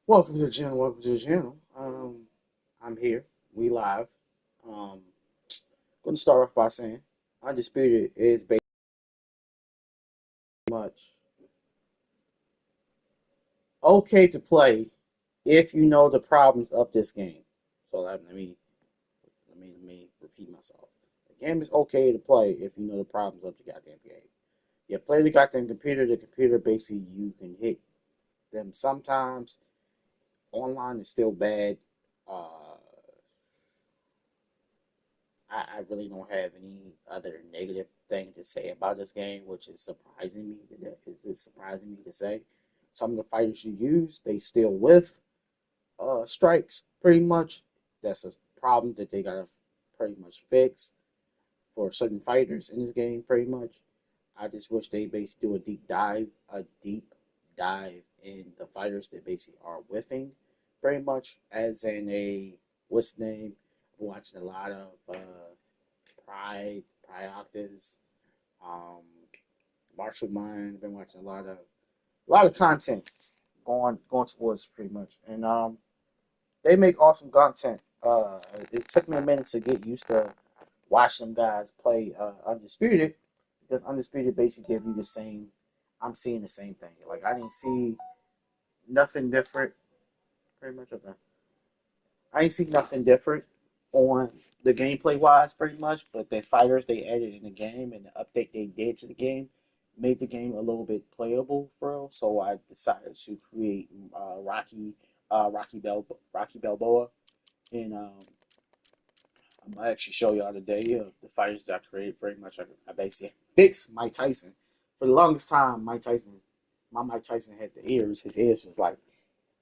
Welcome to the channel. Welcome to the channel. I'm here. We live. Going to start off by saying Undisputed is basically much okay to play if you know the problems of this game. So let me repeat myself. The game is okay to play if you know the problems of the goddamn game. You play the goddamn computer. The computer basically you can hit them sometimes. Online is still bad. Uh, I really don't have any other negative thing to say about this game, which is surprising me. Is surprising me to say. Some of the fighters you use, they still with strikes pretty much. That's a problem that they gotta pretty much fix for certain fighters in this game. Pretty much, I just wish they basically do a deep dive in the fighters that basically are whiffing, pretty much. As in a what's the name? I'm watching a lot of Pride Octaves, um, Martial Mind. Been watching a lot of content going towards pretty much, and they make awesome content. It took me a minute to get used to watching them guys play Undisputed because Undisputed basically give you the same. I'm seeing the same thing. Like I didn't see nothing different. Pretty much okay. I ain't seen nothing different on the gameplay wise, pretty much. But the fighters they added in the game and the update they did to the game made the game a little bit playable for real. So I decided to create Rocky Balboa, and I'm gonna actually show y'all today the fighters that I created. Pretty much, I basically fixed Mike Tyson. For the longest time, Mike Tyson had the ears. His ears was like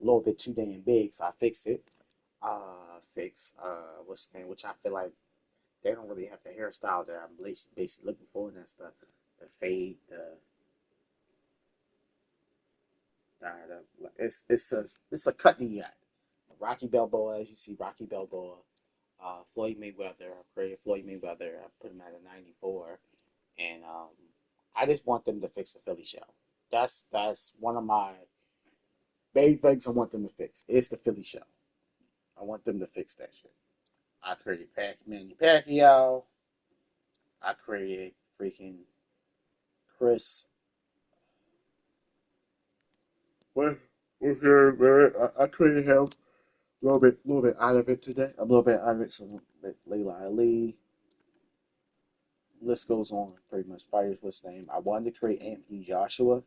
a little bit too damn big, so I fixed it. Fix what's the name, which I feel like they don't really have the hairstyle that I'm basically looking for, and that's the fade, it's a cut that you got. Rocky Balboa, as you see, Rocky Balboa, Floyd Mayweather. I created Floyd Mayweather. I put him at a 94, and I just want them to fix the Philly show. That's one of my main things I want them to fix. It's the Philly show. I want them to fix that shit. I created Manny Pacquiao. I created freaking Chris. What? I created him a little bit out of it today. A little bit out of it. So Layla Ali. List goes on. Pretty much fighters. What's the name? I wanted to create Anthony Joshua.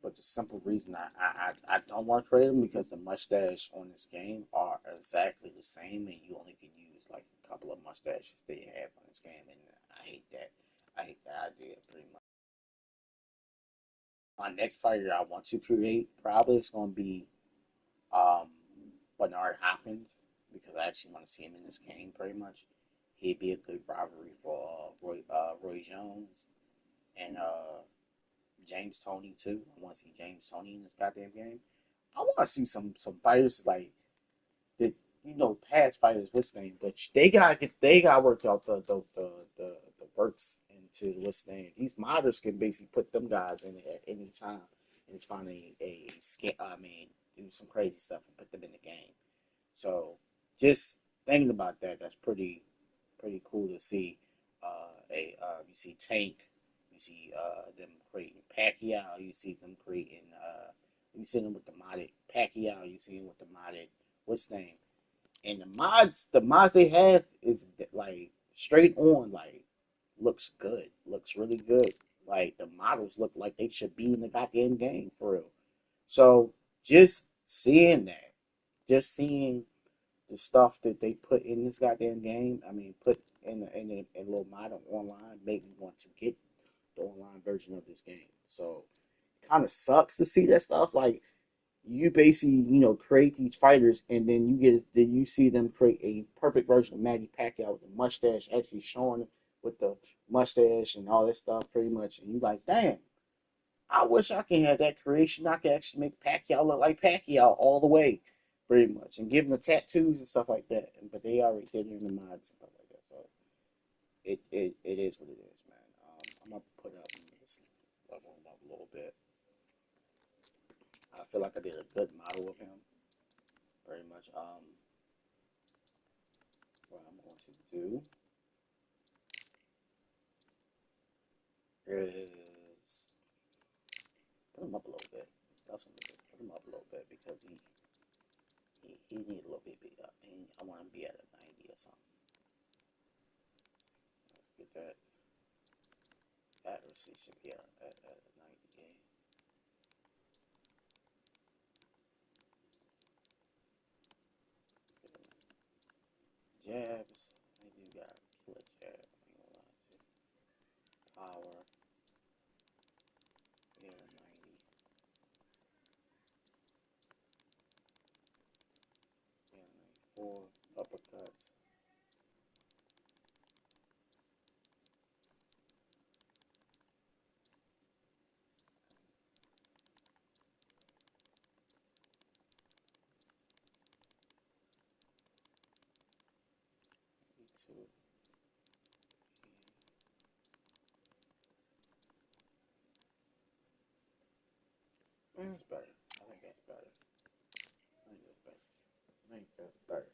But the simple reason I don't want to create him because the mustache on this game are exactly the same, and you only can use like a couple of mustaches that you have on this game, and I hate that. I hate that idea pretty much. My next fighter I want to create probably is going to be um, Bernard Hopkins because I actually want to see him in this game pretty much. He'd be a good rivalry for Roy Jones and James Toney too. I want to see James Toney in this goddamn game. I want to see some fighters like that, past fighters what's name, but they gotta work out the works into what's name. These modders can basically put them guys in at any time and just find a scam. I mean, do some crazy stuff and put them in the game. So just thinking about that, that's pretty cool to see. You see Tank, you see them creating Pacquiao, you see them creating you see them with the modded Pacquiao, you see them with the modded what's the name, and the mods they have is like straight on like looks good, looks really good. Like the models look like they should be in the goddamn game for real. So just seeing that, just seeing the stuff that they put in this goddamn game. I mean, put in a little model online made me want to get the online version of this game. So it kind of sucks to see that stuff. Like you basically, create these fighters, and then you see them create a perfect version of Manny Pacquiao with the mustache actually showing with the mustache and all that stuff, pretty much. And you like, damn, I wish I can have that creation. I could actually make Pacquiao look like Pacquiao all the way, pretty much, and give him the tattoos and stuff like that. But they already did it in the mods and stuff like that. So it is what it is, man. I'm gonna put up this level him up a little bit. I feel like I did a good model of him. Very much. What I'm going to do is put him up a little bit. That's what I'm gonna do. Put him up a little bit because he need a little bit up. I want him to be at a 90 or something. Let's get that accuracy should be at a 98. Jabs, I do got a killer jab. I ain't gonna lie to you. Power, yeah, 90. Yeah, 94. Uppercuts. Two. That's better. I think that's better. I think that's better. I think that's better.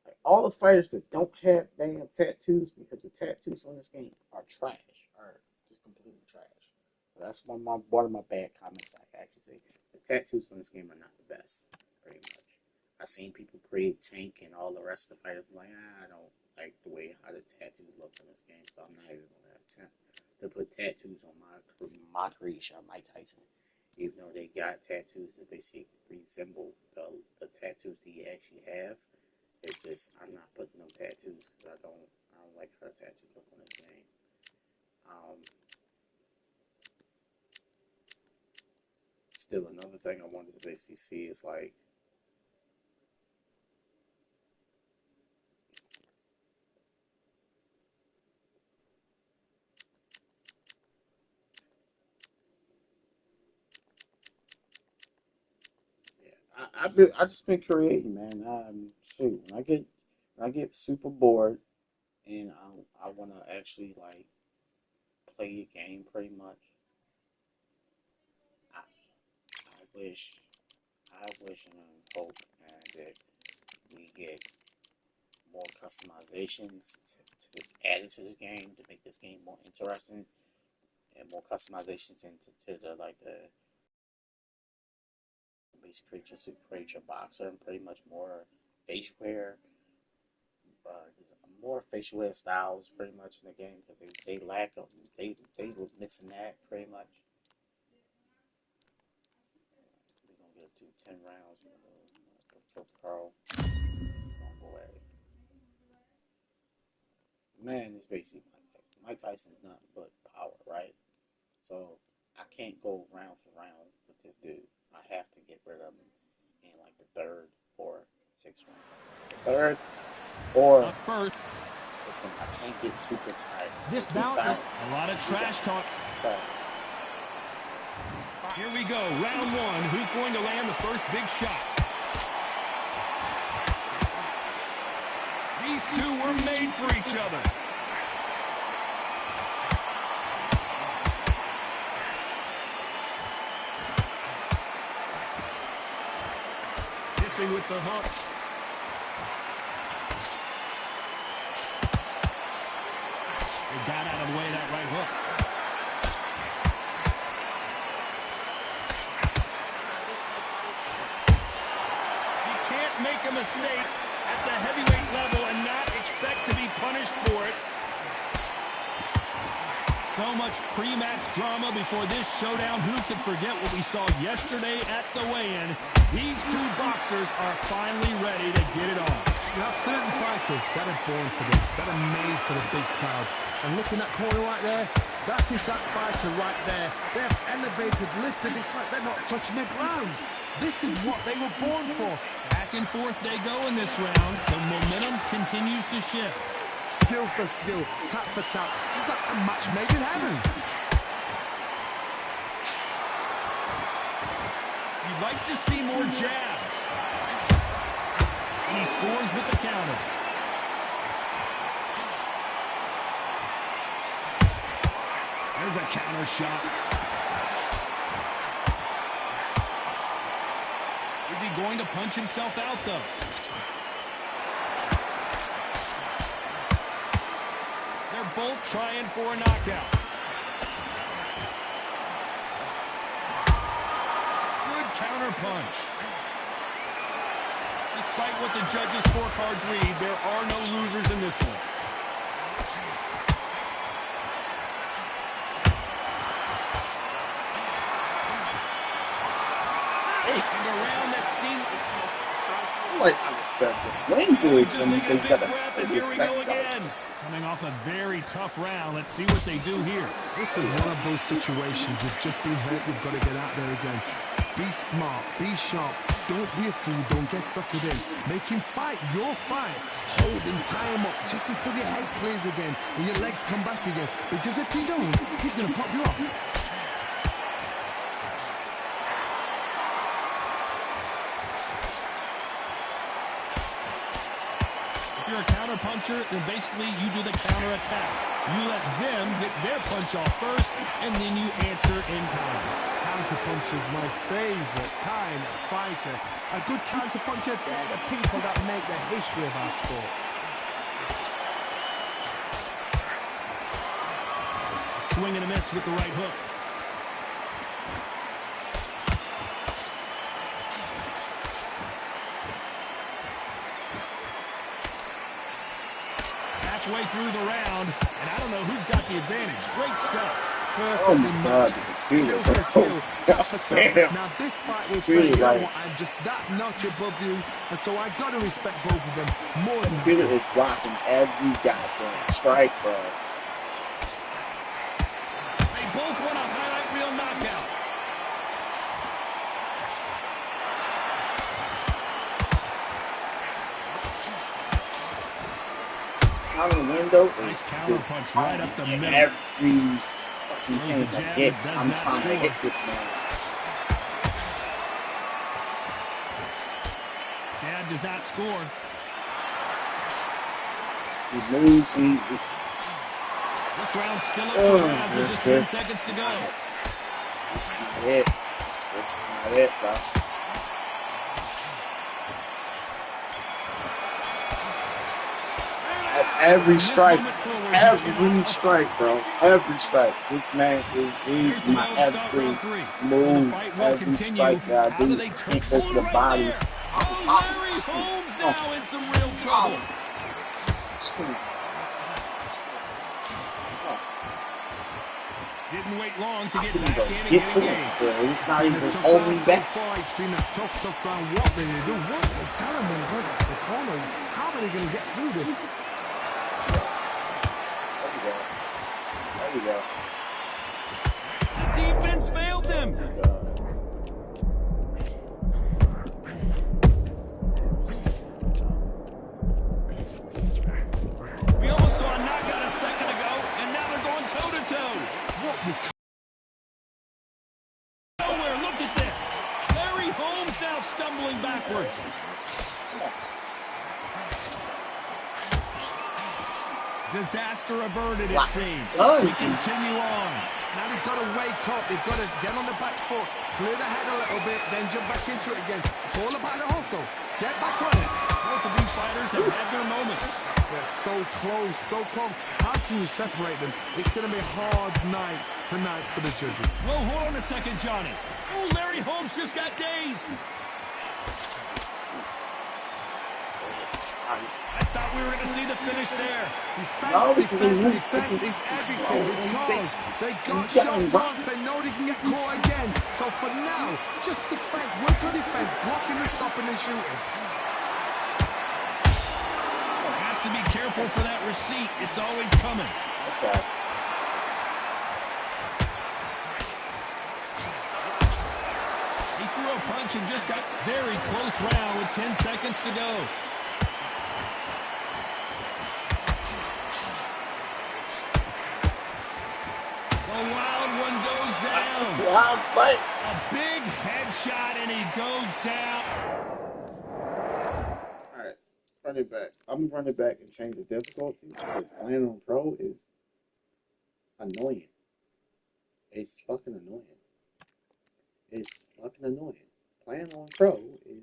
Like all the fighters that don't have damn tattoos, because the tattoos on this game are trash, are just completely trash. So that's one of my bad comments I can actually say. The tattoos on this game are not the best, pretty much. I seen people create Tank and all the rest of the fighters. I'm like, I don't like the way how the tattoos look in this game, so I'm not even gonna attempt to put tattoos on my creation of Mike Tyson, even though they got tattoos that basically resemble the tattoos that he actually have. It's just I'm not putting no tattoos because I don't like how the tattoos look on this game. Um, Still another thing I wanted to basically see is like yeah, I just been creating, man. Shoot, when I get super bored and I want to actually like play a game pretty much. I, I wish and hope that we get more customizations to add into the game to make this game more interesting and more customizations into the like the basic creature, super creature, boxer, and pretty much more facial hair. There's more facial hair styles pretty much in the game because they lack them. They were missing that pretty much. We're gonna get to 10 rounds. For Pro, gonna go at it. Man, it's basically Mike Tyson. Mike Tyson's nothing but power, right? So I can't go round for round with this dude. I have to get rid of him in like the third or sixth round. The third or up first. listen, I can't get super tired. This bout is a lot of trash talk. So here we go, round one. Who's going to land the first big shot? These two were made for each other. Missing with the hook. They got out of the way of that right hook. You can't make a mistake at the heavyweight level and not expect to be punished for it. So much pre-match drama before this showdown. Who could forget what we saw yesterday at the weigh-in? These two boxers are finally ready to get it on. You have certain fighters that are born for this, that are made for the big crowd. And looking at that corner right there, that is that fighter right there. They have elevated, lifted, it's like they're not touching the ground. This is what they were born for. Back and forth they go in this round. The momentum continues to shift. Skill for skill, tap for tap, just like a match made in heaven. You'd like to see more jabs. And he scores with the counter. There's a counter shot. Is he going to punch himself out, though? They're both trying for a knockout. Good counter punch. Despite what the judges' scorecards read, there are no losers in this one. And a round that seems... Like, the swings is when he's got and to here we go respect again. those. Coming off a very tough round. Let's see what they do here. This is one of those situations. You've just been hurt. You've got to get out there again. Be smart. Be sharp. Don't be a fool. Don't get suckered in. Make him fight your fight. Hold him, tie him up, just until your head clears again and your legs come back again. Because if you don't, he's going to pop you off. If you're a counter puncher, then basically you do the counter attack. You let them get their punch off first, and then you answer in kind. Counter puncher is my favorite kind of fighter. A good counter puncher, they're the people that make the history of our sport. Swing and a miss with the right hook. Halfway through the round, and I don't know who's got the advantage. Great stuff. Oh my God, Now this fight will say, you know what, I'm just that notch above you, and so I got to respect both of them more than Computer is blocking every goddamn strike, bro. They both want a highlight reel knockout. Out the window Nice is counter just punch right up the middle. every fucking chance I get, I'm trying to hit this man. Jab does not score. He moves, This round's still up for grabs with just 10 seconds to go. This is not it. This is not it, bro. Every strike, bro. Every strike. This man is reading my every move, every strike that I do. Can't go to the body. Larry Holmes now in some real trouble. Didn't wait long to get back in and Get to get him. He's not even holding back. It's been a tough round. What they do? What they tell him when they the corner? How are they going to get through this? There we go. The defense failed them. We almost saw a knockout a second ago, and now they're going toe-to-toe. Nowhere, look at this. Larry Holmes now stumbling backwards. Disaster averted, it seems. We continue on. Now they've got to wake up. They've got to get on the back foot, clear the head a little bit, then jump back into it again. It's all about the hustle. Get back on it. Both of these fighters have had their moments. They're so close, so close. How can you separate them? It's going to be a hard night tonight for the judges. Well, hold on a second, Johnny. Oh, Larry Holmes just got dazed. I thought we were going to see the finish there. Defense is everything because they got shot once, they know they can get caught again. So for now, just defense, work on defense, blocking and stopping and shooting. Has to be careful for that receipt. It's always coming. Okay. He threw a punch and just got very close round with 10 seconds to go. The wild one goes down. Wild fight. A big headshot and he goes down. Alright, run it back. I'm gonna run it back and change the difficulty because playing on pro is annoying. It's fucking annoying. It's fucking annoying. playing on pro is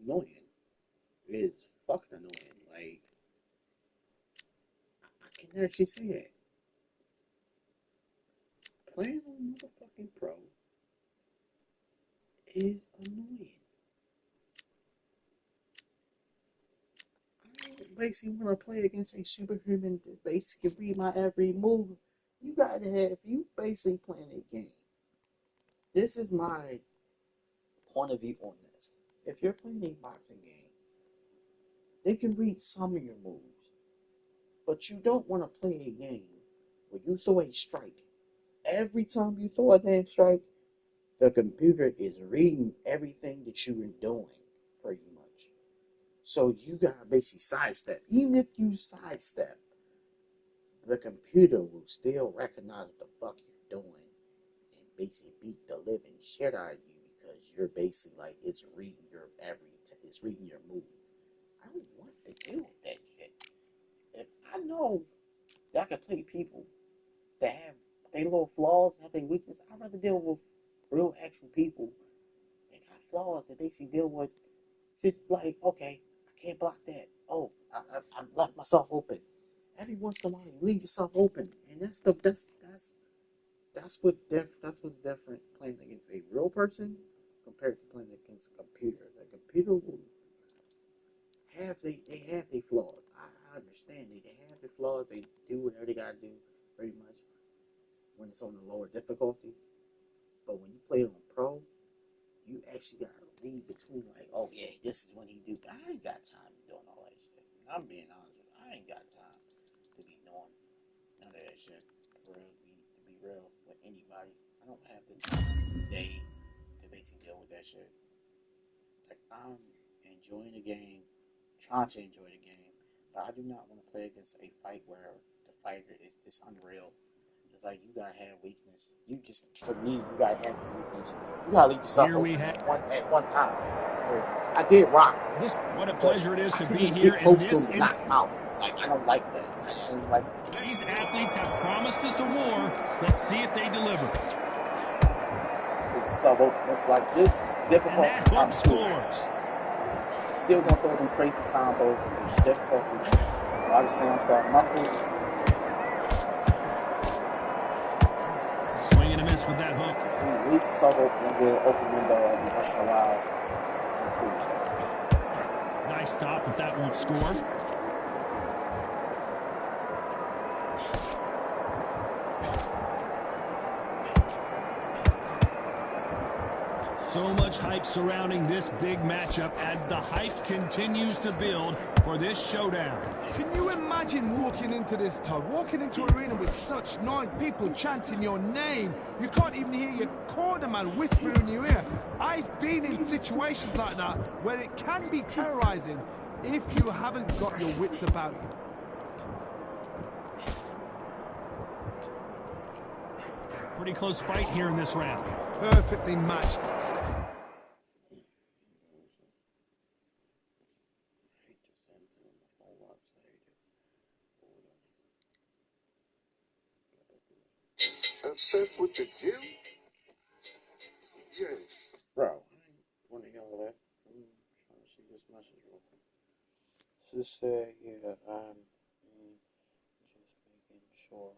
annoying. It is fucking annoying. Like, I can actually say it. Playing on motherfucking pro is annoying. I don't basically want to play against a superhuman that basically read my every move. You gotta have, you basically playing a game. This is my point of view on this. If you're playing a boxing game, they can read some of your moves, but you don't want to play a game where you throw a strike. Every time you throw a damn strike, the computer is reading everything that you are doing, pretty much. So you gotta basically sidestep. Even if you sidestep, the computer will still recognize what the fuck you're doing and basically beat the living shit out of you because you're basically like it's reading it's reading your move. I don't want to deal with that shit. If I know that I can play people that have their little flaws, have their weakness, I'd rather deal with real actual people that got flaws that basically deal with like, okay, I can't block that. Oh, I left myself open. Every once in a while, you leave yourself open, and that's what's different playing against a real person compared to playing against a computer. The computer will they have their flaws. I understand they have their flaws. They do whatever they gotta do, pretty much when it's on the lower difficulty. But when you play it on pro, you actually gotta read between like, oh yeah, this is when he do. I ain't got time to doing all that shit. I'm being honest with you. I ain't got time to be doing none of that shit. To be real with anybody, I don't have the time today to basically deal with that shit. Like I'm enjoying the game, trying to enjoy the game, but I do not want to play against a fight where the fighter is just unreal. It's like you gotta have weakness. You just, for me, you gotta have weakness. You gotta leave yourself open at one time. I did rock. What a pleasure it is to be here get close in to this. him and knock him out. Like I don't like that. I don't like that. These athletes have promised us a war. Let's see if they deliver. Sub open. It's like this difficult. And that hook scores. Still gonna throw them crazy combos. It's difficulty. Like I say, I'm sorry, muffled. Swing and a miss with that hook. So at least sub open and get an open window every once in a while. Nice stop, but that won't score. So much hype surrounding this big matchup as the hype continues to build for this showdown. Can you imagine walking into this, Todd? Walking into an arena with such noise, people chanting your name. You can't even hear your corner man whispering in your ear. I've been in situations like that where it can be terrorizing if you haven't got your wits about you. Pretty close fight here in this round. Perfectly matched. Obsessed with the gym? Yes. Bro, I ain't want to hear all that. I'm trying to see this message real quick. Just say, yeah, just making sure.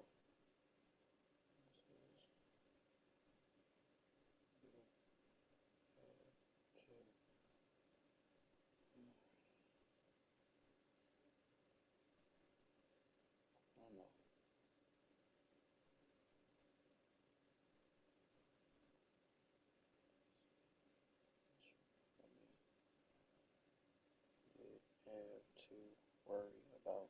Have to worry about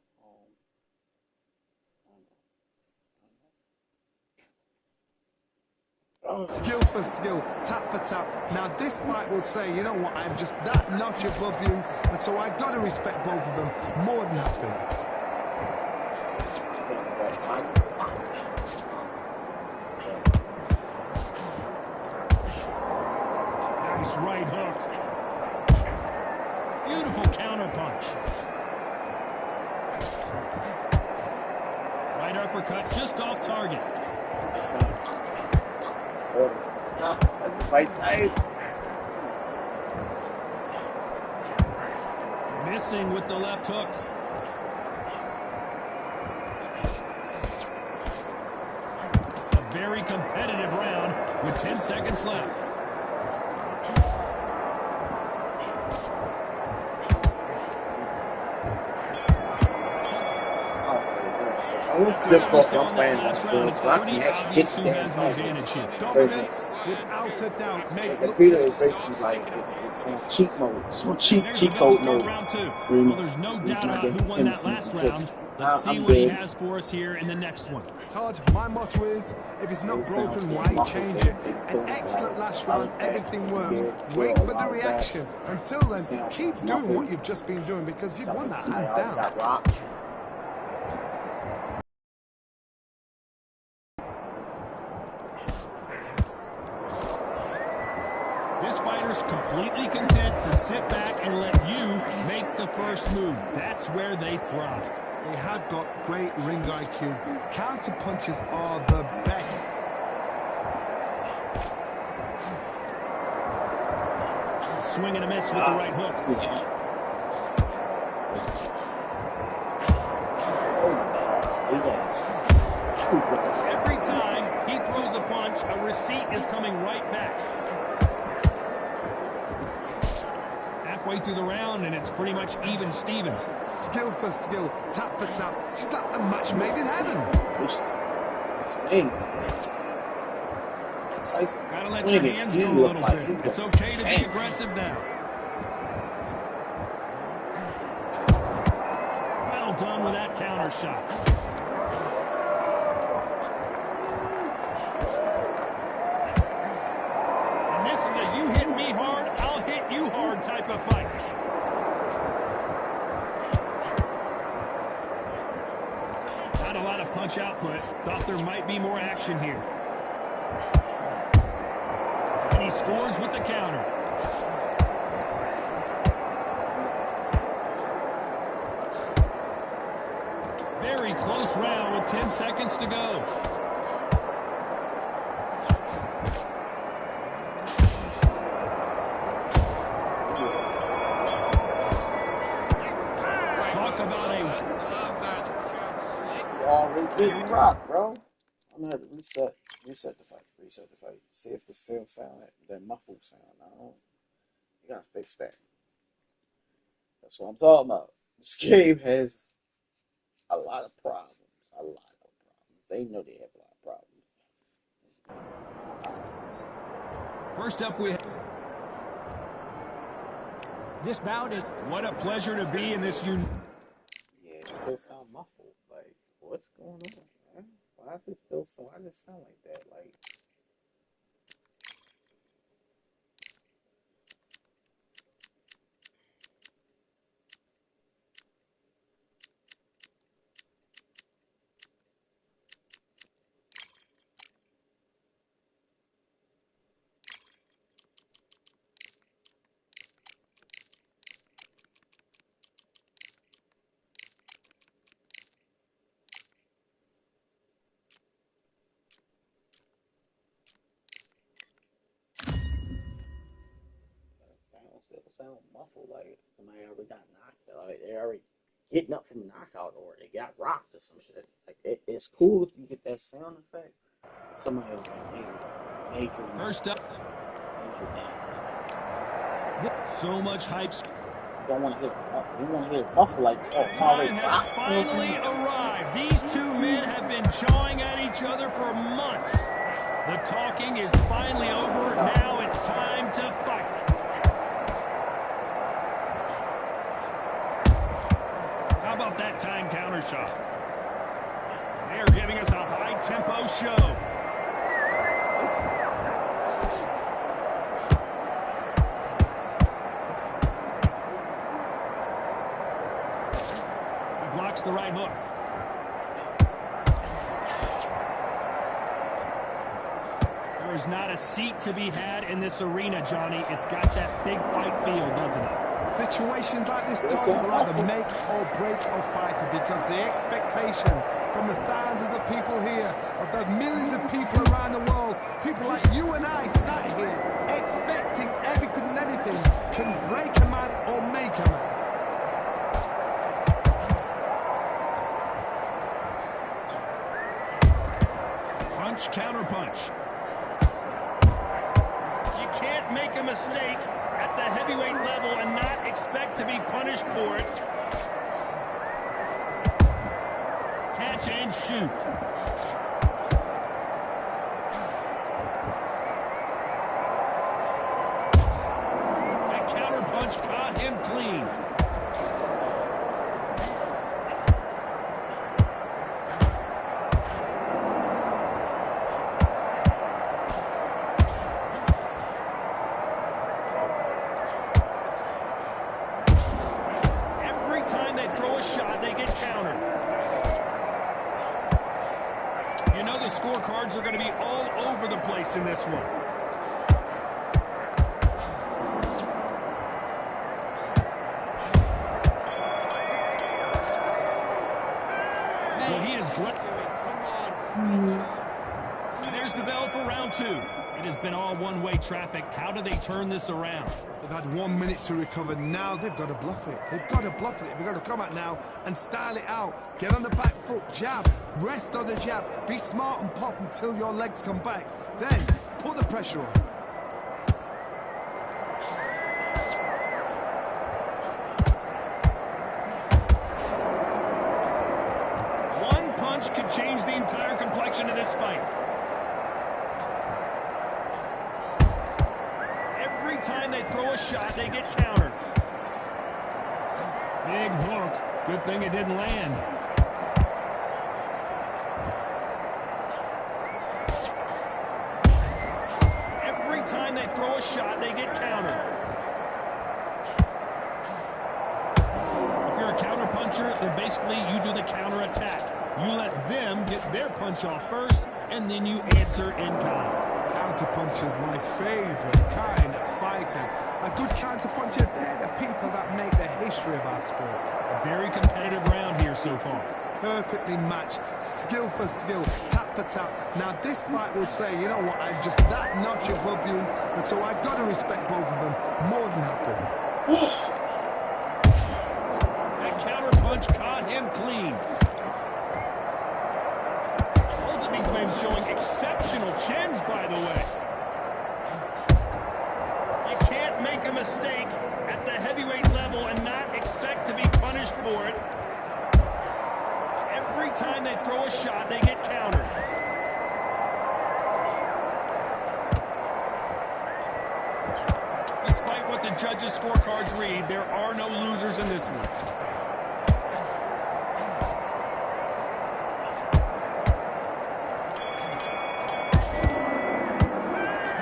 Skill for skill, tap for tap. Now this fight will say, you know what, I'm just that notch above you, and so I've got to respect both of them more than happy. Nice right hook. Beautiful counter punch. Right uppercut just off target. Right, Missing with the left hook. A very competitive round with 10 seconds left. It's difficult I'm playing this good, but I can actually hit the damn fight. Dominance, without a doubt, made The look computer is basically like it's on cheat mode. It's on cheat code mode. Well, there's no doubt about who won that last round. Let's see what he has for us here in the next one. Todd, my motto is, if it's not broken, why change it? An excellent last round, everything works. Wait for the reaction. Until then, keep doing what you've just been doing because you've won that hands down. This fighter's completely content to sit back and let you make the first move. That's where they thrive. They have got great ring IQ. Counter punches are the best. Swing and a miss with the right hook. Every time he throws a punch, a receipt is coming right back. Halfway through the round, and it's pretty much even Steven. Skill for skill, tap for tap. She's like a match made in heaven. Gotta let your hands go a little bit. It's okay to be aggressive now. Well done with that counter shot. And this is a you hit me hard, I'll hit you hard type of fight. Not a lot of punch output. Thought there might be more action here. And he scores with the counter. Very close round with 10 seconds to go. Talk about a... Big rock, bro. I'm gonna have to reset the fight. See if the still sound that muffled sound. You gotta fix that. That's what I'm talking about. This game has a lot of problems. They know they have a lot of problems. First up, we have... This bout is... What a pleasure to be in this Yeah, it still sound muffled. Like, what's going on, man? Why does it sound like that? Like, still sound muffled, like somebody already got knocked out. Like they already getting up from a knockout or they got rocked or some shit. Like it's cool if you get that sound effect. Somebody else major. First up. Major so much hype. You don't want to hear it. You want to hear it muffled like it's already rocked. Finally arrived. These two men have been jawing at each other for months. The talking is finally over. Now it's time to fight. How about that time counter shot? They're giving us a high-tempo show. He blocks the right hook. There is not a seat to be had in this arena, Johnny. It's got that big fight feel, doesn't it? Situations like this time will either make or break a fighter because the expectation from the thousands of people here, of the millions of people around the world, people like you and I sat here expecting everything and anything can break a man or make a man. You can't make a mistake at the heavyweight level and not expect to be punished for it. Catch and shoot. That counter punch caught him clean. Every time they throw a shot, they get countered. You know the scorecards are going to be all over the place in this one. Well, he is There's the bell for round two. It has been all one-way traffic. How do they turn this around? They've had 1 minute to recover. Now they've got to bluff it. They've got to bluff it. They've got to come out now and style it out. Get on the back foot, jab, rest on the jab. Be smart and pop until your legs come back. Then put the pressure on. One punch could change the entire complexion of this fight. Every time they throw a shot, they get countered. Big hook. Good thing it didn't land. Every time they throw a shot, they get countered. If you're a counter puncher, then basically you do the counter attack. You let them get their punch off first, and then you answer in kind. Counterpuncher is my favourite kind of fighter. A good counterpuncher, they're the people that make the history of our sport. A very competitive round here so far. Perfectly matched, skill for skill, tap for tap. Now this fight will say, you know what, I'm just that notch above you, and so I've got to respect both of them. More than happy. That counter punch caught him clean. Both of these men showing exceptional chins, by the way. You can't make a mistake at the heavyweight level and not expect to be punished for it. Every time they throw a shot, they get countered. Despite what the judges' scorecards read, there are no losers in this one.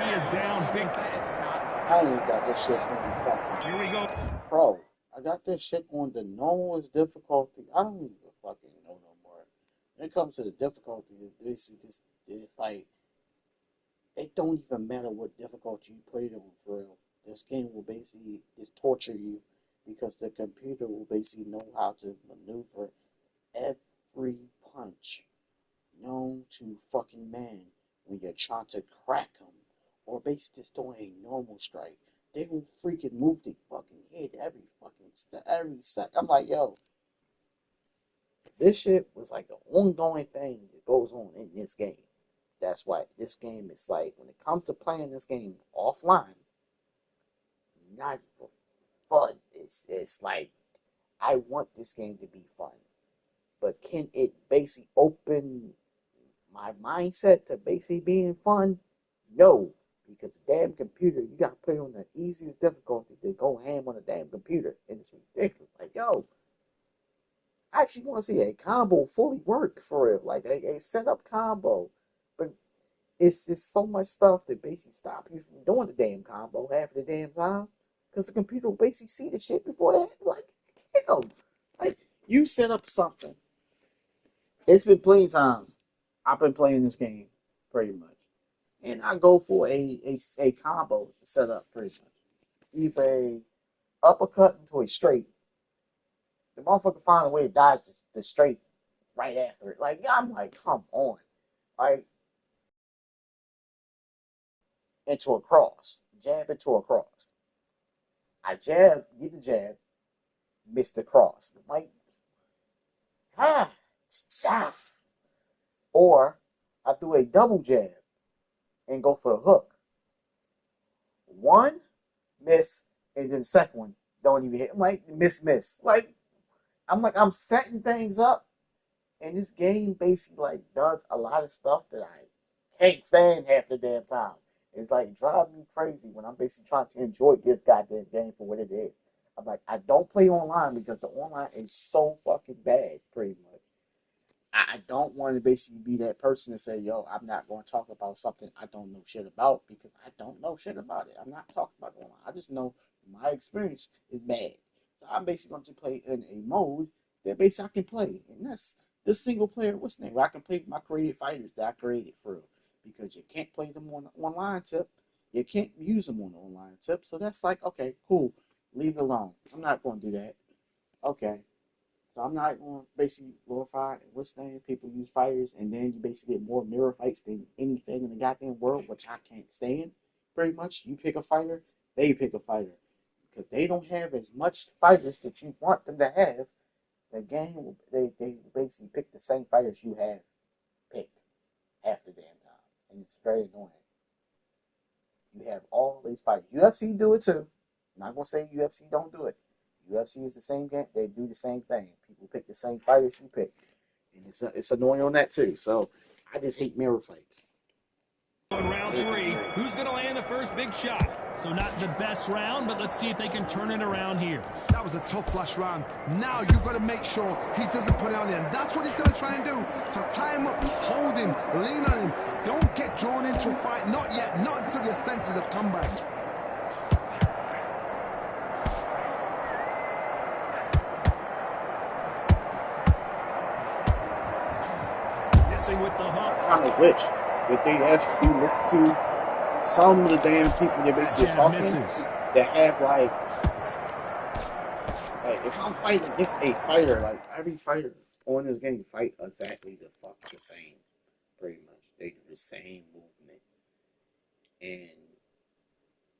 He is down big. I ain't got this shit on the fucking Here we go. pro. I got this shit on the lowest difficulty. I don't even fucking know no more. When it comes to the difficulty, it's like it don't even matter what difficulty you put it on for real. This game will basically just torture you because the computer will basically know how to maneuver every punch known to fucking man when you're trying to crack them or basically just doing a normal strike. They will freaking move the fucking head every sec. I'm like, yo, this shit was like the ongoing thing that goes on in this game. That's why this game is like, when it comes to playing this game offline, not for fun. It's like, I want this game to be fun. But can it basically open my mindset to basically being fun? No. Because the damn computer, you got to put it on the easiest difficulty to go ham on the damn computer. And it's ridiculous. Like, yo, I actually want to see a combo fully work for real. Like a setup combo. But it's so much stuff that basically stop you from doing the damn combo half of the damn time. Because the computer will basically see the shit before that. Like, hell. Like, you set up something. It's been plenty of times I've been playing this game, pretty much. And I go for a combo set up pretty much. Either a uppercut into a straight. The motherfucker find a way to dodge the straight right after it. Like, I'm like, come on. Like, into a cross. Jab into a cross. I jab, get the jab, miss the cross. I'm like, stop. Or I do a double jab and go for a hook. one, miss, and then the second one don't even hit. I'm like, miss. Like, I'm setting things up, and this game basically like does a lot of stuff that I can't stand half the damn time. It's like driving me crazy when I'm basically trying to enjoy this goddamn game for what it is. I'm like, I don't play online because the online is so fucking bad, pretty much. I don't want to basically be that person to say, yo, I'm not going to talk about something I don't know shit about because I don't know shit about it. I'm not talking about it online. I just know my experience is bad. So I'm basically going to play in a mode that basically I can play. And that's the single player, what's the name? Where I can play with my creative fighters that I created for real. Because you can't play them on the online tip. You can't use them on the online tip. So that's like, okay, cool. Leave it alone. I'm not going to do that. Okay. So I'm not going to basically glorify what's the name. People use fighters, and then you basically get more mirror fights than anything in the goddamn world, which I can't stand. Pretty much, you pick a fighter, they pick a fighter, because they don't have as much fighters that you want them to have. The game, they basically pick the same fighters you have picked half the damn time, and it's very annoying. You have all these fighters. UFC do it too. I'm not gonna say UFC don't do it. UFC is the same game. They do the same thing. People pick the same fighters you pick, and it's annoying on that too. So I just hate mirror fights. In round three, who's going to land the first big shot? So not the best round, but let's see if they can turn it around here. That was a tough last round. Now you've got to make sure he doesn't put it on him. That's what he's going to try and do. So tie him up, hold him, lean on him. Don't get drawn into a fight. Not yet. Not until your senses have come back. Missing with the hook. I kind of wish that they actually listen to some of the damn people that basically talking that have like if I'm fighting against a fighter, like every fighter on this game fight exactly the fuck the same, pretty much. They do the same movement, and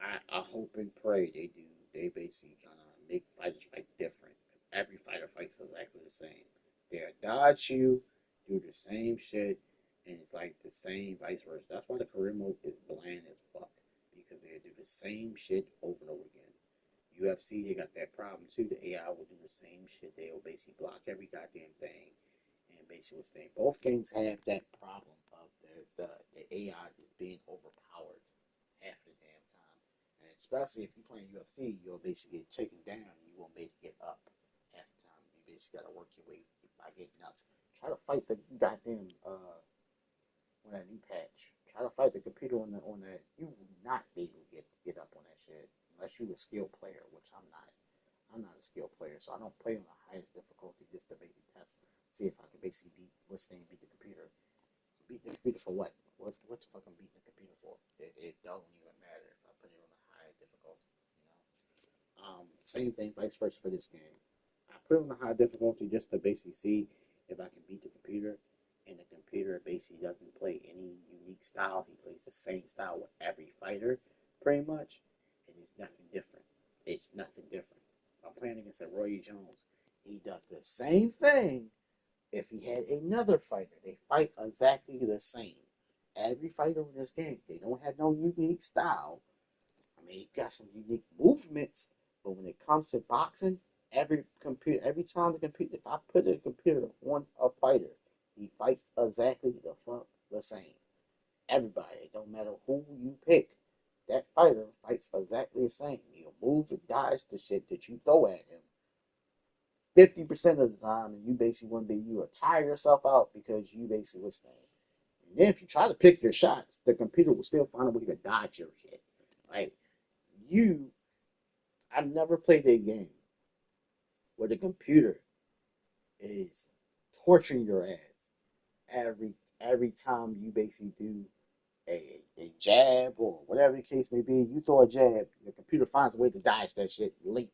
I hope and pray they do. They basically kind of make fighters fight different. Every fighter fights exactly the same. They'll dodge you, do the same shit, and it's like the same vice versa. That's why the career mode is bland as fuck because they do the same shit over and over again. UFC, they got that problem too. The AI will do the same shit. They will basically block every goddamn thing, and basically what's saying. Both games have that problem of the AI just being overpowered half the damn time. And especially if you're playing UFC, you'll basically get taken down and you won't be able to get up half the time. You basically gotta work your way by getting up. Try to fight the goddamn on that new patch. Try to fight the computer on that. You will not be able to get up on that shit unless you're a skilled player, which I'm not. I'm not a skilled player, so I don't play on the highest difficulty just to basically test, see if I can basically beat the computer. Beat the computer for what? What the fuck I'm beating the computer for? It don't even matter if I put it on a high difficulty. You know. Same thing, vice versa for this game. I put it on a high difficulty just to basically see if I can beat the computer, and the computer basically doesn't play any unique style. He plays the same style with every fighter, pretty much, and it's nothing different. It's nothing different. I'm playing against a Roy Jones. He does the same thing. If he had another fighter, they fight exactly the same. Every fighter in this game, they don't have no unique style. I mean, he got some unique movements, but when it comes to boxing, every time the computer, if I put a computer on a fighter, he fights exactly the fuck the same. Everybody, it don't matter who you pick, that fighter fights exactly the same. He'll move and dodge the shit that you throw at him 50% of the time, and you basically want to be, you will tire yourself out because you basically was staying. And then if you try to pick your shots, the computer will still find a way to dodge your shit. Like, you, I never played a game where the computer is torturing your ass every time you basically do a jab or whatever the case may be. You throw a jab, the computer finds a way to dodge that shit late.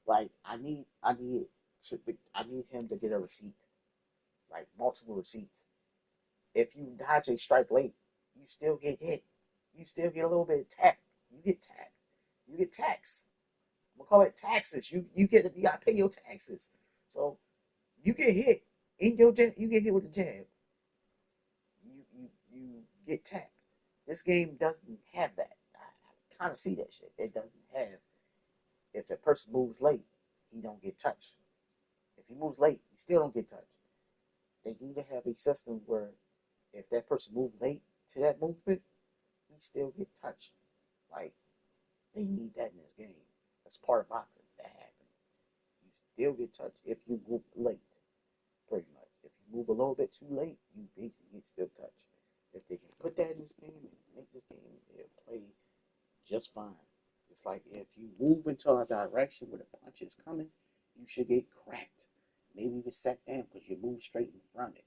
Like I need him to get a receipt, like multiple receipts. If you dodge a strike late, you still get hit. You still get a little bit of tap. You get tap. You get tax. We'll call it taxes. You gotta pay your taxes. So you get hit in your jab. You get hit with a jab. You get tapped. This game doesn't have that. I kind of see that shit. It doesn't have, if the person moves late, he don't get touched. If he moves late, he still don't get touched. They need to have a system where if that person moves late to that movement, he still get touched. Like, they need that in this game. That's part of boxing. That happens. You still get touched if you move late, pretty much. If you move a little bit too late, you basically get still touched. If they can put that in this game and make this game, it'll play just fine. Just like if you move into a direction where the punch is coming, you should get cracked. Maybe even set down because you move straight in front of it.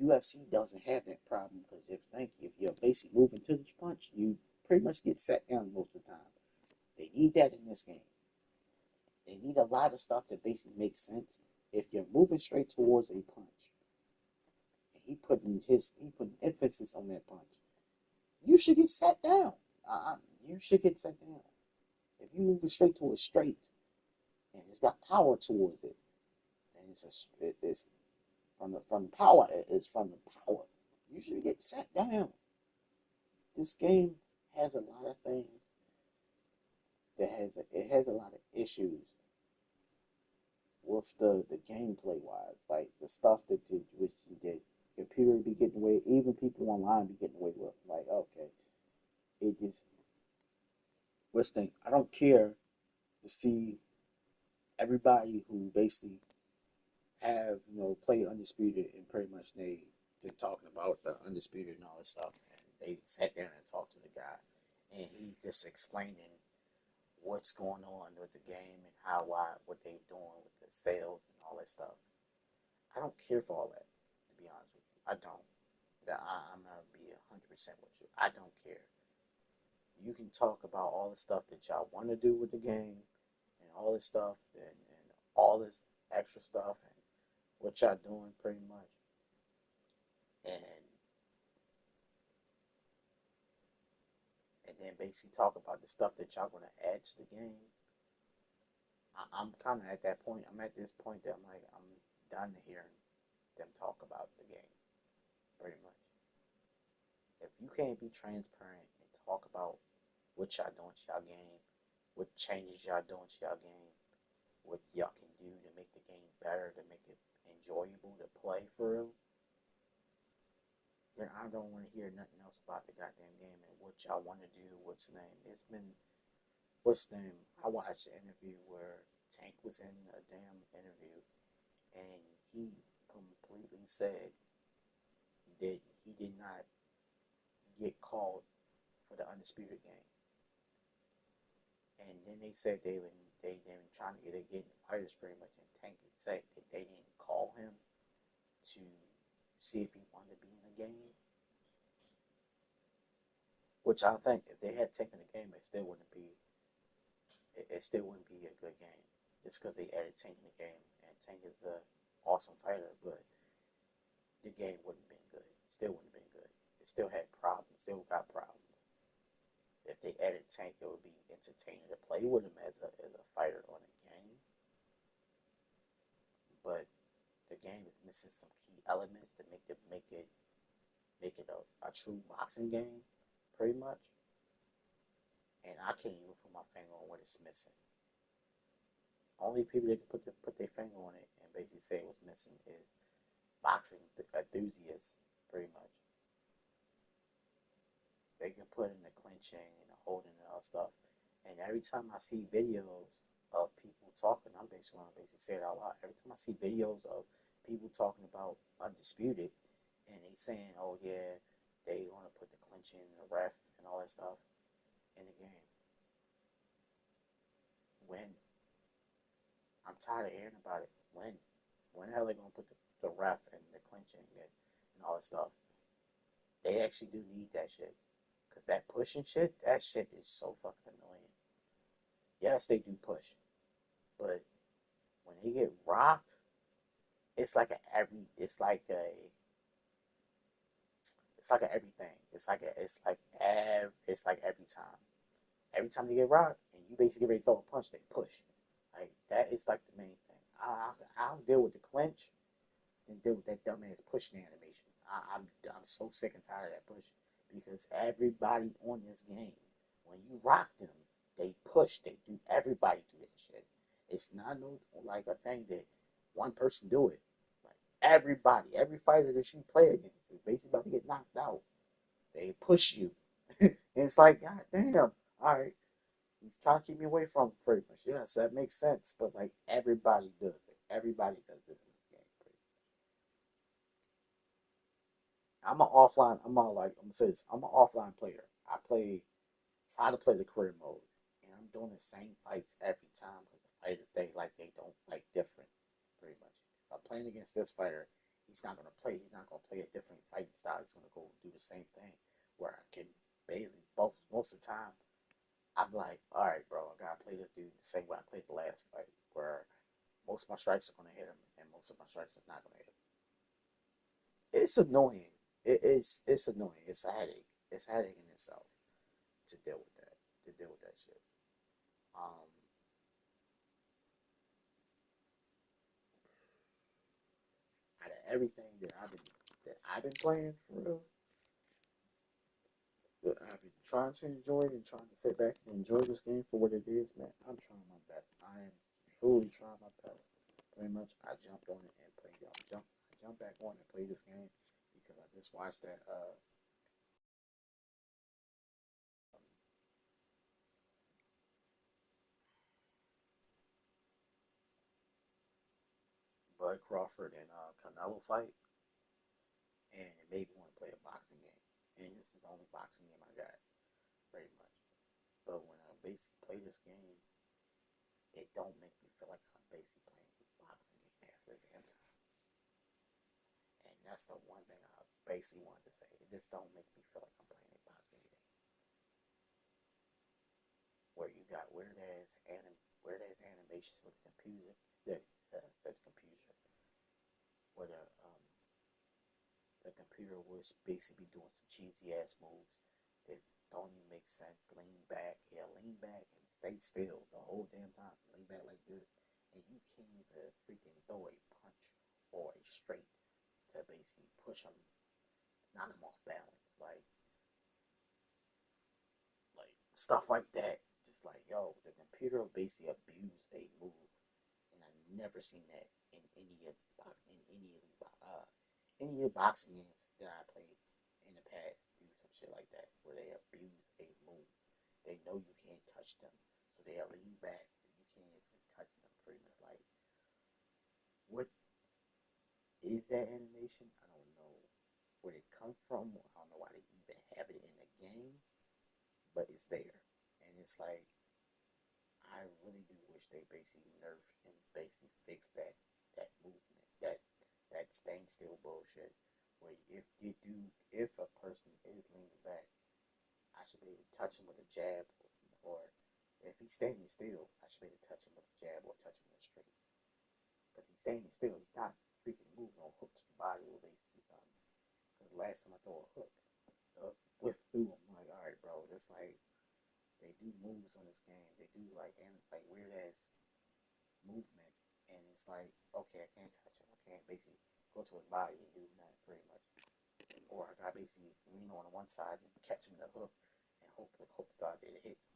UFC doesn't have that problem because if you're basically moving to the punch, you pretty much get set down most of the time. They need that in this game. They need a lot of stuff that basically makes sense. If you're moving straight towards a punch, and he putting emphasis on that punch, you should get set down. You should get set down. If you move straight towards straight, and it's got power towards it, and it's from the power, it's from the power. You should get set down. This game has a lot of things it has a lot of issues with the gameplay wise, like the stuff which the computer be getting away, even people online be getting away with. Like, okay, it just what's the thing? I don't care to see everybody who basically have play Undisputed and pretty much they're talking about the Undisputed and all this stuff, and they sat there and talked to the guy, and he just explaining what's going on with the game and what they doing with the sales and all that stuff. I don't care for all that, to be honest with you. I don't. I'm gonna be 100% with you. I don't care. You can talk about all the stuff that y'all want to do with the game and all this stuff and all this extra stuff and what y'all doing pretty much. And and then basically talk about the stuff that y'all gonna add to the game. I'm kind of at that point. I'm at this point that I'm done hearing them talk about the game, pretty much. If you can't be transparent and talk about what y'all doing to y'all game, what changes y'all doing to y'all game, what y'all can do to make the game better, to make it enjoyable to play for real, then I don't want to hear nothing else about the goddamn game and what y'all want to do. What's the name? I watched an interview where Tank was in a damn interview and he completely said that he did not get called for the Undisputed game. And then they said they been trying to get fighters pretty much, and Tank had said that they didn't call him to see if he wanted to be in the game. Which I think if they had taken the game, it still wouldn't be a good game. Just because they added Tank in the game, and Tank is an awesome fighter, but the game wouldn't have been good. Still wouldn't have been good. It still had problems. Still got problems. If they added Tank, it would be entertaining to play with him as a fighter on a game. But the game is missing some key elements to make it a true boxing game, pretty much. And I can't even put my finger on what it's missing. Only people that can put their finger on it and basically say what's missing is boxing enthusiasts, pretty much. They can put in the clinching and the holding and all stuff. And every time I see videos of people talking, I'm basically going to say it out loud. Every time I see videos of people talking about Undisputed and they saying, oh yeah, they want to put the clinching and the ref and all that stuff in the game. When? I'm tired of hearing about it. When? When the hell are they going to put the ref and the clinching and all that stuff? They actually do need that shit. Because that pushing shit, that shit is so fucking annoying. Yes, they do push. But when they get rocked, it's like everything. It's like every time. Every time they get rocked and you basically get ready to throw a punch, they push. Like that is like the main thing. I'll deal with the clinch and deal with that dumbass pushing animation. I'm so sick and tired of that push because everybody on this game, when you rock them, they push. They do. Everybody do that shit. It's not no like a thing that one person do it. Like everybody, every fighter that you play against is basically about to get knocked out. They push you, and it's like, God damn. All right, he's trying to keep me away from pretty much. Yes, that makes sense. But like everybody does it. Everybody does this in this game. I'm an offline. I'm on like I'm gonna say this. I'm an offline player. I try to play the career mode, and I'm doing the same fights every time because the fighter they don't fight different, pretty much. If I'm playing against this fighter, he's not gonna play. He's not gonna play a different fighting style. He's gonna go do the same thing. Where I can basically both most of the time, I'm like, all right, bro, I gotta play this dude the same way I played the last fight, where most of my strikes are gonna hit him, and most of my strikes are not gonna hit him. It's annoying. It's annoying. It's a headache. It's a headache in itself to deal with that. To deal with that shit. Um, Out of everything that I've been playing for real, that I've been trying to enjoy and trying to sit back and enjoy this game for what it is, man. I'm trying my best. I am truly trying my best. Pretty much, I jumped on it and played. I jumped back on and played this game because I just watched that Bud Crawford and Canelo fight, and it made me want to play a boxing game. And this is the only boxing game I got, pretty much. But when I basically play this game, it don't make me feel like I'm basically playing a boxing game after the damn time. And that's the one thing I basically wanted to say. It just don't make me feel like I'm playing a boxing game. Where you got weird ass animations with the computer, said computer, where the computer was basically doing some cheesy ass moves that don't even make sense. Lean back, yeah, lean back and stay still the whole damn time. Lean back like this, and you can't even freaking throw a punch or a straight to basically push them, knock them off balance, like stuff like that. Just like yo, the computer basically abused a move, and I've never seen that in any of the boxing games that I played in the past. Do some shit like that where they abuse a move. They know you can't touch them, so they'll lean back. You can't even touch them. Pretty much like what is that animation? I don't know where it come from. I don't know why they even have it in the game, but it's there, and it's like I really do wish they basically nerfed and basically fixed that movement, that staying still bullshit. Where if a person is leaning back, I should be able to touch him with a jab, or if he's standing still, I should be able to touch him with a jab or touch him with a straight. But he's standing still, he's not freaking moving on hook to the body or basically something. Because last time I throw a hook, whip through, I'm like, all right, bro, it's like they do moves on this game. They do like weird ass movement, and it's like, okay, I can't touch him. I can't basically go to his body and do that pretty much. Or I got basically lean on one side and catch him in the hook and hope to God that it hits him.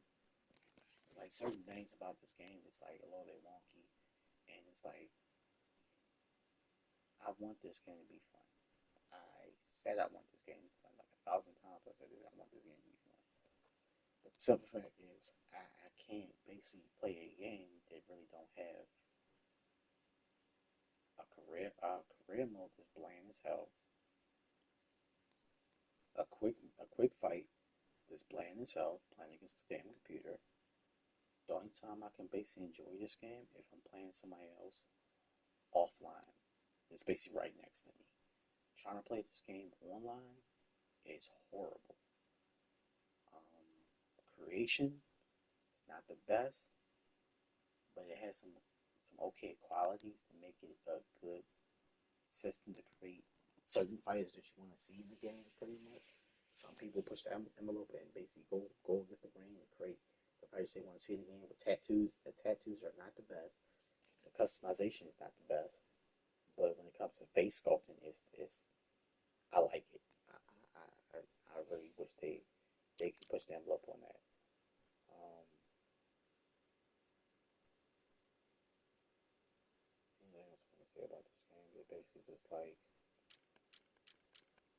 Like certain things about this game, it's like a little bit wonky, and it's like I want this game to be fun. I said I want this game to be fun like 1,000 times. I said I want this game to be fun. But the simple fact is, I can't basically play a game that really don't have a career mode that's bland as hell. A quick fight that's bland as hell, playing against the damn computer. The only time I can basically enjoy this game if I'm playing somebody else offline. It's basically right next to me. Trying to play this game online is horrible. Creation is not the best, but it has some okay qualities to make it a good system to create certain fighters that you want to see in the game. Pretty much, some people push the envelope and basically go against the grain and create the fighters they want to see in the game with tattoos. The tattoos are not the best. The customization is not the best. But when it comes to face sculpting, it's I like it. I, I really wish they could push the envelope on that. say about this game. It basically just like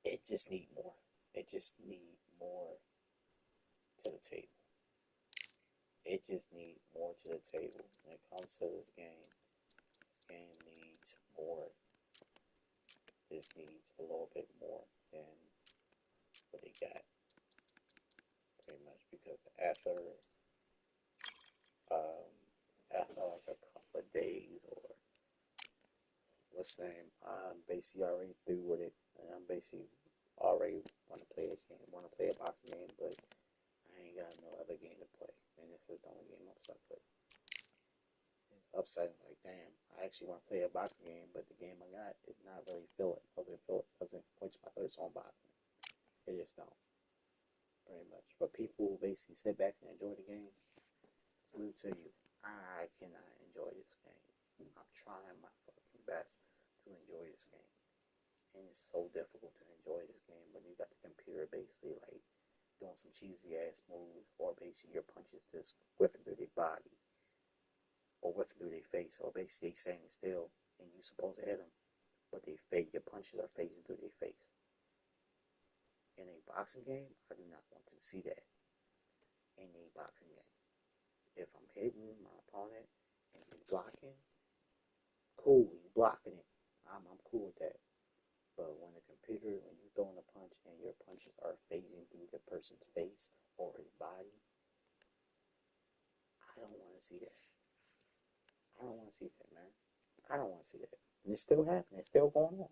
it just need more. It just need more to the table. It just need more to the table when it comes to this game. This game needs more. This needs a little bit more than what they got, pretty much. Because um, after like a couple of days or what's the name, I'm basically already through with it, and I'm basically already want to play a game, want to play a boxing game, but I ain't got no other game to play, and this is the only game I'm stuck with. It's upsetting. Like, damn, I actually want to play a boxing game, but the game I got is not really doesn't quench my thirst on boxing. It just don't. Pretty much. For people who basically sit back and enjoy the game, salute to you. I cannot enjoy this game. I'm trying my fucking best to enjoy this game. And it's so difficult to enjoy this game when you got the computer basically like doing some cheesy ass moves, or basically your punches just whiffing through their body or whiffing through their face, or basically standing still and you supposed to hit them, but your punches are phasing through their face. In a boxing game, I do not want to see that in a boxing game. If I'm hitting my opponent and he's blocking, cool, he's blocking it. I'm cool with that. But when you throwing a punch and your punches are phasing through the person's face or his body, I don't want to see that. I don't want to see that, man. I don't want to see that. And it's still happening. It's still going on,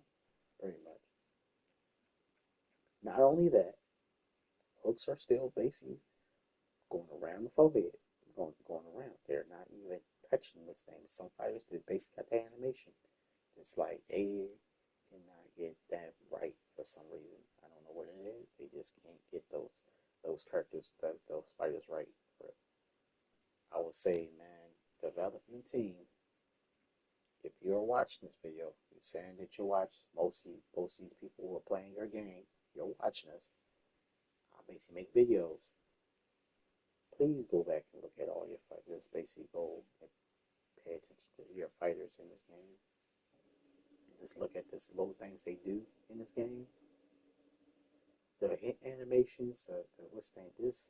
pretty much. Not only that, hooks are still basically going around the forehead, going around. They're not even touching this thing. Some fighters that basically got the animation. It's like they cannot get that right for some reason. I don't know what it is. They just can't get those characters, those fighters right. I would say, man, developing team. If you're watching this video, you're saying that you watch most of these people who are playing your game. You're watching us. I basically make videos. Please go back and look at all your fighters. Basically, go and pay attention to your fighters in this game. Just look at this little things they do in this game. The animations, what's the name? This.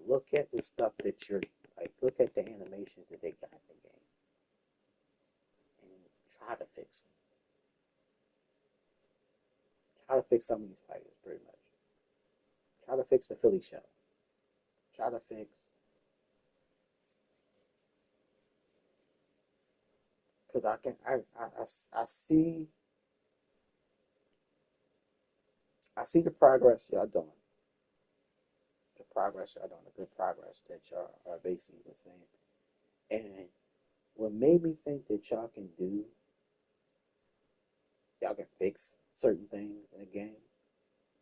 Look at the stuff that you're like. Look at the animations that they got in the game, and try to fix them. Try to fix some of these fighters, pretty much. Try to fix the Philly show. Try to fix, because I see the progress y'all doing. The progress y'all doing. The good progress that y'all are basically listening. And what made me think that y'all can fix certain things in the game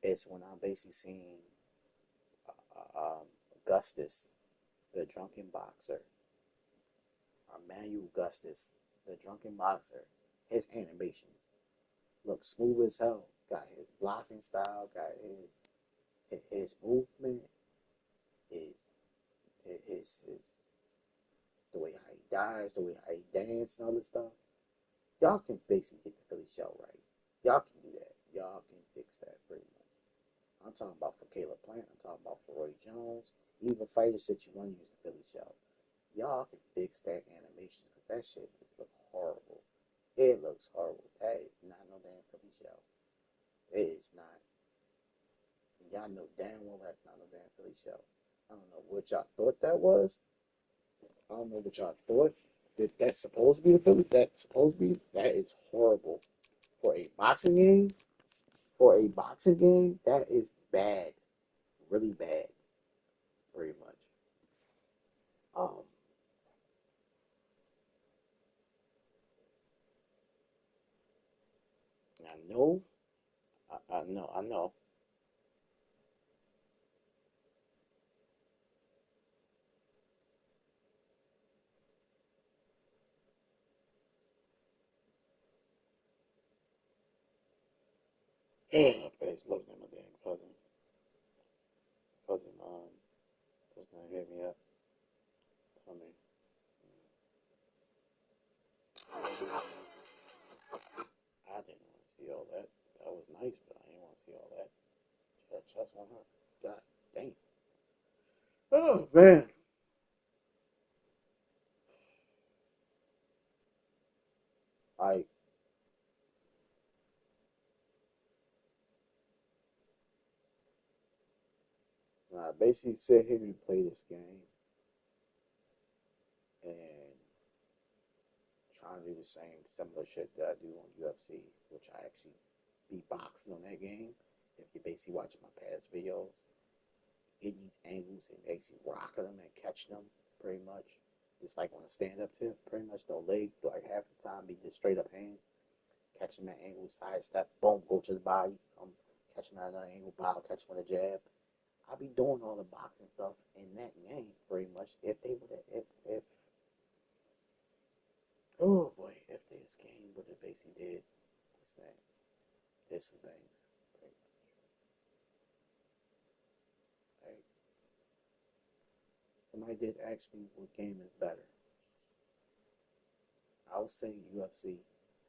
is when I'm basically seeing Augustus, the drunken boxer, Emmanuel Augustus, the drunken boxer. His animations look smooth as hell. Got his blocking style. Got his movement. His his the way how he dies, the way how he dances, and all this stuff. Y'all can basically get the Philly show right. Y'all can do that. Y'all can fix that pretty much. I'm talking about for Caleb Plant. I'm talking about for Roy Jones. Even fighters that you want to use the Philly show. Y'all can fix that animation because that shit just look horrible. It looks horrible. That is not no damn Philly show. It is not. Y'all know damn well that's not no damn Philly show. I don't know what y'all thought that was. I don't know what y'all thought. That's supposed to be the Philly. That's supposed to be. That is horrible for a boxing game. For a boxing game, that is bad. Really bad. Pretty much. Um, I know. I know. I know. Yeah, it's looking at my damn cousin. Cousin, was gonna hit me up. Tell me. all that. That was nice, but I didn't want to see all that. That chest on her. God damn. Oh man. Like, when I basically sit here and play this game and trying to do the same similar shit that I do on UFC, which I actually beat boxing on that game. If you basically watch my past videos, getting these angles and basically rocking them and catching them pretty much. It's like on a stand up tip, pretty much no leg, like half the time be just straight up hands, catching that angle, sidestep, boom, go to the body, catching that another angle, bow, catch with a jab. I'll be doing all the boxing stuff in that game pretty much. If they would have, if oh boy, if this game would have basically did this thing, this things, pretty much. Like, somebody did ask me what game is better. I would say UFC,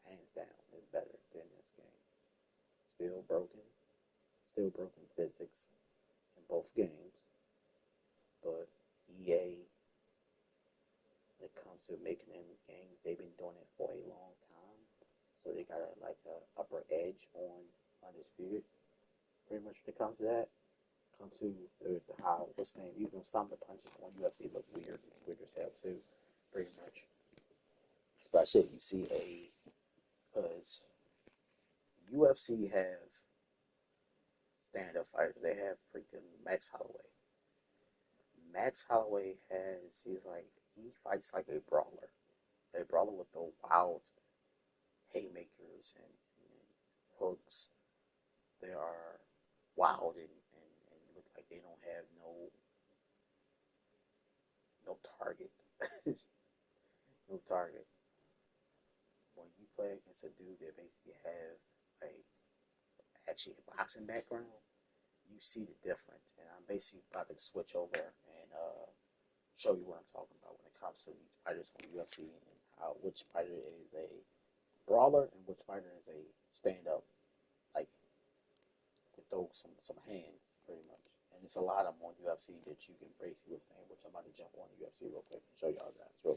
hands down, is better than this game. Still broken, still broken physics in both games, but EA, when it comes to making them games, they've been doing it for a long time, so they got like a upper edge on Undisputed. Pretty much when it comes to that, comes to how this name, even some of the punches on UFC look weird, it's weird as hell too, pretty much. Especially if you see a, because UFC have stand-up fighters. They have freaking Max Holloway. Max Holloway he fights like a brawler with the wild haymakers and hooks. They are wild and look like they don't have no target, no target. When you play against a dude that basically have a actually a boxing background, you see the difference. And I'm basically about to switch over and show you what I'm talking about when it comes to these fighters on UFC and how which fighter is a brawler and which fighter is a stand up, like with those some hands pretty much. And it's a lot of them on UFC that you can basically withstand, which I'm about to jump on UFC real quick and show y'all guys real